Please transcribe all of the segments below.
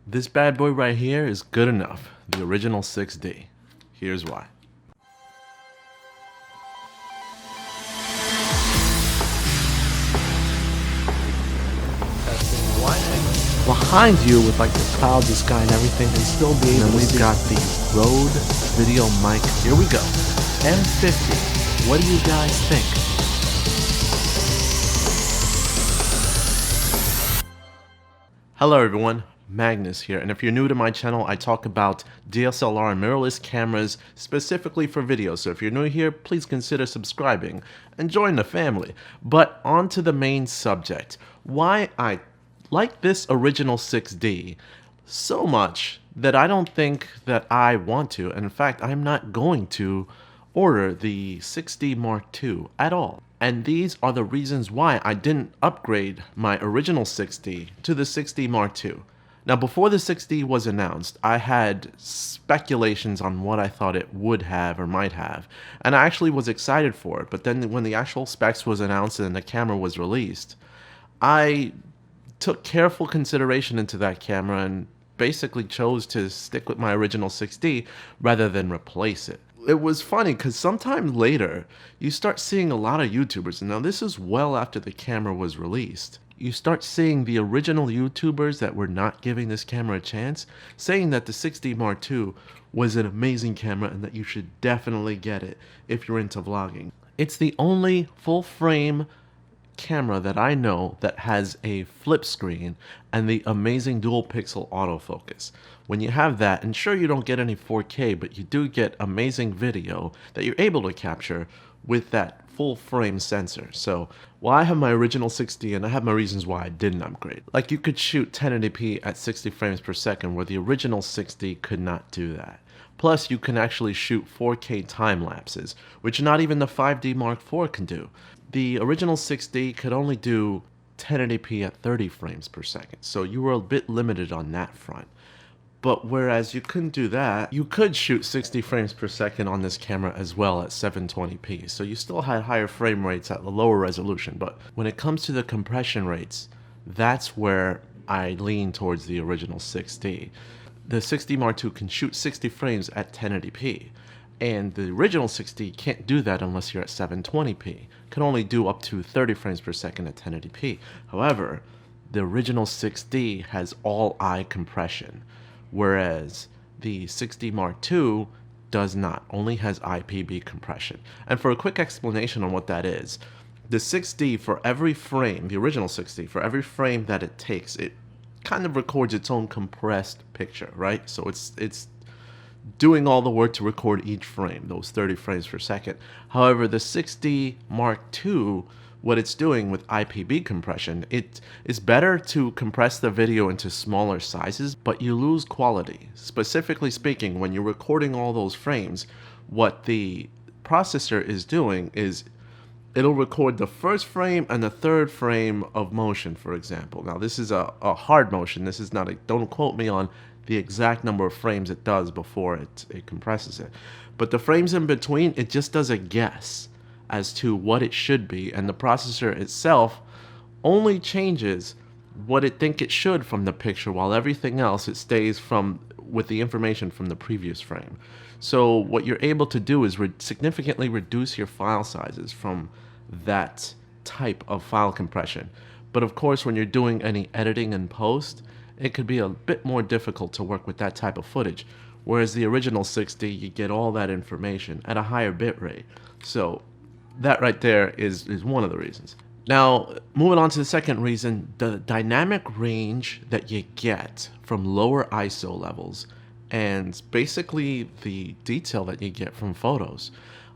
This bad boy right here is good enough, the original 6D. Here's why. Testing one. Behind you with like the clouds, the sky and everything, and still be able to we've got the Rode video mic. Here we go. M50. What do you guys think? Hello everyone, Magnus here, and if you're new to my channel, I talk about DSLR and mirrorless cameras specifically for video, so if you're new here, please consider subscribing and join the family. But on to the main subject, why I like this original 6D so much that I don't think that I want to, and in fact, I'm not going to order the 6D Mark II at all. And these are the reasons why I didn't upgrade my original 6D to the 6D Mark II. Now, before the 6D was announced, I had speculations on what I thought it would have or might have, and I actually was excited for it. But then when the actual specs was announced and the camera was released, I took careful consideration into that camera and basically chose to stick with my original 6D rather than replace it. It was funny because sometime later you start seeing a lot of YouTubers, and now this is well after the camera was released. You start seeing the original YouTubers that were not giving this camera a chance saying that the 6D Mark II was an amazing camera and that you should definitely get it if you're into vlogging. It's the only full frame camera that I know that has a flip screen and the amazing dual pixel autofocus. When you have that, and sure you don't get any 4K, but you do get amazing video that you're able to capture with that full frame sensor. So while I have my original 6D and I have my reasons why I didn't upgrade. Like you could shoot 1080p at 60 frames per second where the original 6D could not do that. Plus you can actually shoot 4K time lapses, which not even the 5D Mark IV can do. The original 6D could only do 1080p at 30 frames per second, so you were a bit limited on that front. But whereas you couldn't do that, you could shoot 60 frames per second on this camera as well at 720p, so you still had higher frame rates at the lower resolution. But when it comes to the compression rates, that's where I lean towards the original 6D. The 6D Mark II can shoot 60 frames at 1080p. And the original 6D can't do that unless you're at 720p. Can only do up to 30 frames per second at 1080p. However, the original 6D has all eye compression, whereas the 6D Mark II does not, only has IPB compression. And for a quick explanation on what that is, the 6D, for every frame, the original 6D, for every frame that it takes, it kind of records its own compressed picture, right? So it's doing all the work to record each frame, those 30 frames per second. However, the 6D Mark II, what it's doing with IPB compression, it is better to compress the video into smaller sizes, but you lose quality. Specifically speaking, when you're recording all those frames, what the processor is doing is it'll record the first frame and the third frame of motion, for example. Now, this is a hard motion. This is not a, don't quote me on the exact number of frames it does before it compresses it. But the frames in between, it just does a guess as to what it should be, and the processor itself only changes what it think it should from the picture, while everything else it stays from with the information from the previous frame. So what you're able to do is significantly reduce your file sizes from that type of file compression. But of course, when you're doing any editing and post, it could be a bit more difficult to work with that type of footage. Whereas the original 6D, you get all that information at a higher bit rate. So that right there is one of the reasons. Now, moving on to the second reason, the dynamic range that you get from lower ISO levels and basically the detail that you get from photos.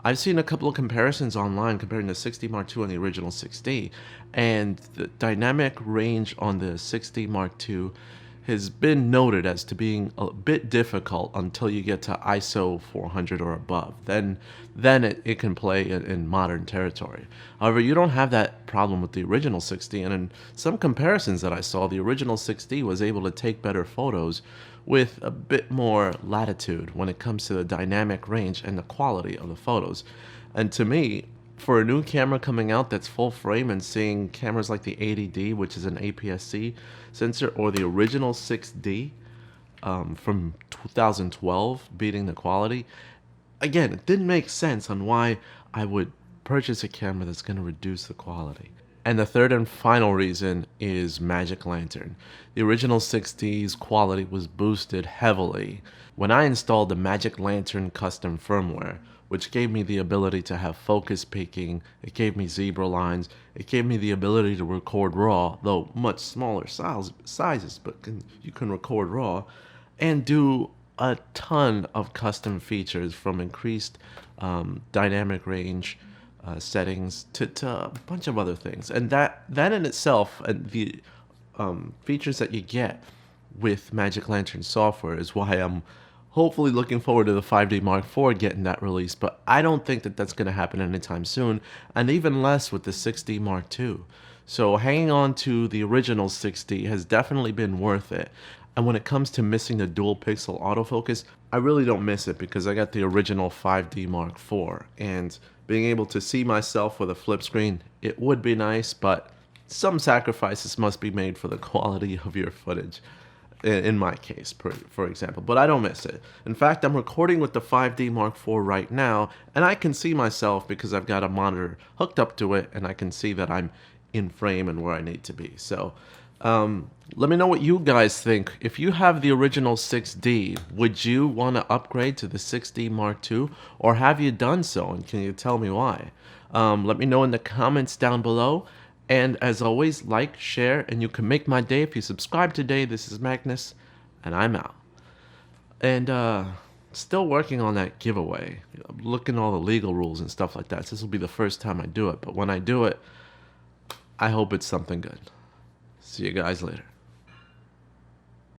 I've seen a couple of comparisons online comparing the 6D Mark II and the original 6D, and the dynamic range on the 6D Mark II has been noted as to being a bit difficult until you get to ISO 400 or above. Then it can play in modern territory. However, you don't have that problem with the original 6D, and in some comparisons that I saw, the original 6D was able to take better photos with a bit more latitude when it comes to the dynamic range and the quality of the photos. And to me, for a new camera coming out that's full frame and seeing cameras like the 80D, which is an APS-C sensor, or the original 6D, from 2012 beating the quality. Again, it didn't make sense on why I would purchase a camera that's going to reduce the quality. And the third and final reason is Magic Lantern. The original 6D's quality was boosted heavily when I installed the Magic Lantern custom firmware, which gave me the ability to have focus peaking, it gave me zebra lines, it gave me the ability to record RAW, though much smaller sizes, but you can record RAW, and do a ton of custom features from increased dynamic range settings to a bunch of other things. And that in itself, and the features that you get with Magic Lantern software is why I'm hopefully looking forward to the 5D Mark IV getting that release, but I don't think that that's going to happen anytime soon, and even less with the 6D Mark II. So hanging on to the original 6D has definitely been worth it. And when it comes to missing the dual pixel autofocus, I really don't miss it because I got the original 5D Mark IV, and being able to see myself with a flip screen, it would be nice, but some sacrifices must be made for the quality of your footage. In my case, for example, but I don't miss it. In fact, I'm recording with the 5D Mark IV right now, and I can see myself because I've got a monitor hooked up to it, and I can see that I'm in frame and where I need to be. So let me know what you guys think. If you have the original 6D, would you want to upgrade to the 6D Mark II, or have you done so, and can you tell me why? Let me know in the comments down below. And as always, like, share, and you can make my day if you subscribe today. This is Magnus, and I'm out. And still working on that giveaway. I'm looking at all the legal rules and stuff like that. So this will be the first time I do it. But when I do it, I hope it's something good. See you guys later.